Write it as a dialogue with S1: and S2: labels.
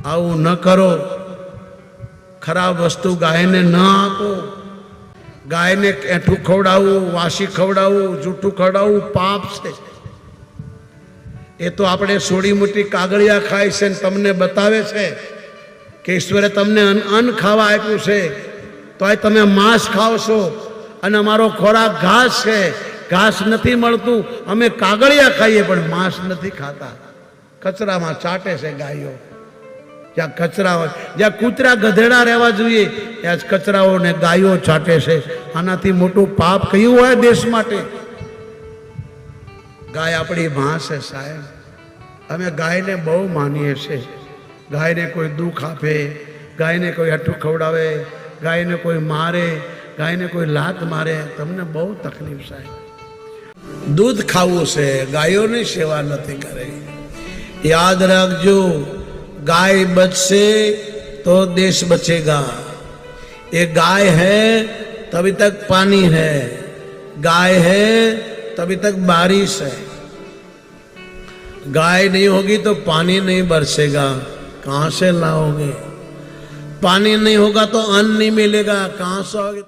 S1: આવું ન કરો, ખરાબ વસ્તુ ગાયને ન આપો. ગાયને એઠું ખવડાવવું, વાસી ખવડાવવું, જૂઠું ખવડાવવું પાપ છે. એ તો આપણે સોડી મોટી કાગળિયા ખાય છે ને તમને બતાવે છે કે ઈશ્વરે તમને અન્ન ખાવા આપ્યું છે, તો આ તમે માંસ ખાવ છો અને અમારો ખોરાક ઘાસ છે. ઘાસ નથી મળતું, અમે કાગળિયા ખાઈએ પણ માંસ નથી ખાતા. કચરામાં ચાટે છે ગાયો. જ્યાં કચરા હોય, જ્યાં કૂતરા ગધેડા રહેવા જોઈએ ત્યાં જ કચરાઓને ગાયો ચાટે છે. આનાથી મોટું પાપ કયું હોય દેશ માટે? ગાય આપણી માં છે સાહેબ. અમે ગાયને બહુ માનીએ છીએ. ગાયને કોઈ દુઃખ આપે, ગાયને કોઈ હઠું ખવડાવે, ગાયને કોઈ મારે, ગાયને કોઈ લાત મારે, તમને બહુ તકલીફ સાહેબ. દૂધ ખાવું છે, ગાયોની સેવા નથી કરી. યાદ રાખજો, गाय बचे तो देश बचेगा. ये गाय है तभी तक पानी है, गाय है तभी तक बारिश है. गाय नहीं होगी तो पानी नहीं बरसेगा. कहाँ से लाओगे? पानी नहीं होगा तो अन्न नहीं मिलेगा. कहाँ से आओगे?